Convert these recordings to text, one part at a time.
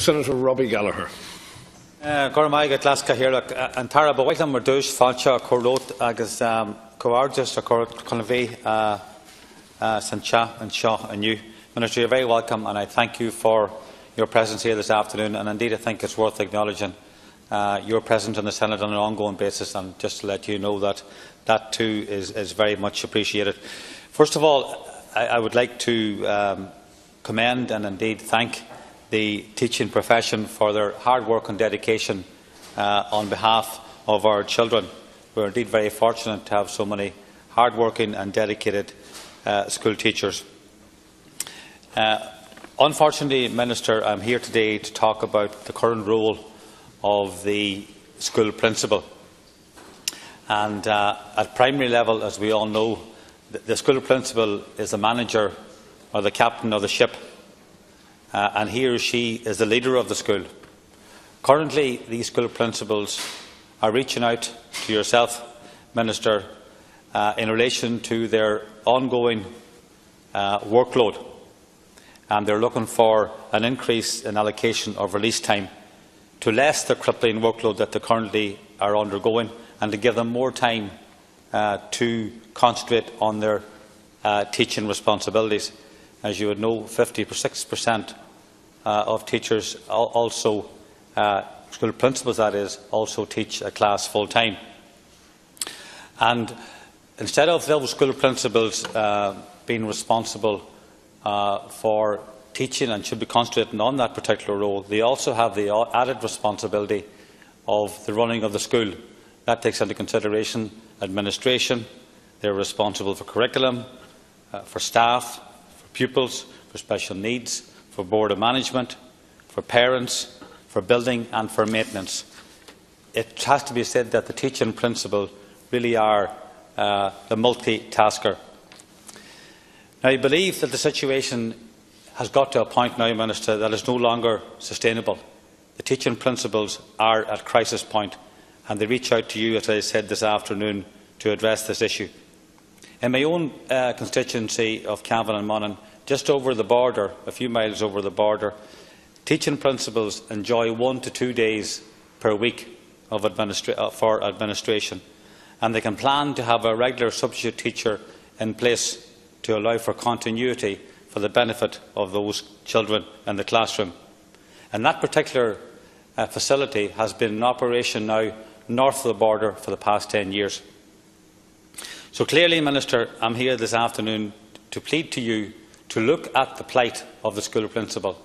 Senator Robbie Gallagher. Gormaig Glasgow here and Tara Boylan Mardush Falcha Corrot agus Coargus or Convey Sancha and Shaw and you. Minister, you're very welcome and I thank you for your presence here this afternoon, and indeed I think it's worth acknowledging your presence in the Senate on an ongoing basis, and just to let you know that that too is very much appreciated. First of all, I would like to commend and indeed thank the teaching profession for their hard work and dedication on behalf of our children. We are indeed very fortunate to have so many hard-working and dedicated school teachers. Unfortunately, Minister, I am here today to talk about the current role of the school principal. And at primary level, as we all know, the school principal is the manager or the captain of the ship, and he or she is the leader of the school. Currently, these school principals are reaching out to yourself, Minister, in relation to their ongoing workload, and they are looking for an increase in allocation of release time to less the crippling workload that they currently are undergoing, and to give them more time to concentrate on their teaching responsibilities. As you would know, 56% of teachers also, school principals that is, also teach a class full time. And instead of those school principals being responsible for teaching and should be concentrating on that particular role, they also have the added responsibility of the running of the school. That takes into consideration administration. They are responsible for curriculum, for staff, for pupils, for special needs, for board of management, for parents, for building and for maintenance. It has to be said that the teaching principal really are the multitasker. Now, I believe that the situation has got to a point now, Minister, that is no longer sustainable. The teaching principals are at crisis point, and they reach out to you, as I said this afternoon, to address this issue. In my own constituency of Cavan and Monaghan, just over the border, a few miles over the border, teaching principals enjoy 1 to 2 days per week of for administration, and they can plan to have a regular substitute teacher in place to allow for continuity for the benefit of those children in the classroom. And that particular facility has been in operation now north of the border for the past 10 years. So clearly, Minister, I am here this afternoon to plead to you to look at the plight of the school principal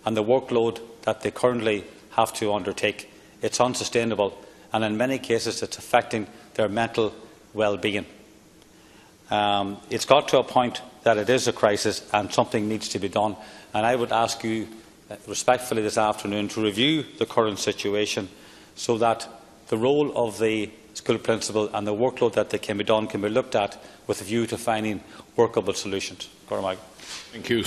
and the workload that they currently have to undertake. It is unsustainable, and in many cases it is affecting their mental well-being. It has got to a point that it is a crisis and something needs to be done. And I would ask you respectfully this afternoon to review the current situation so that the role of the school principal and the workload that can be done can be looked at with a view to finding workable solutions. Thank you.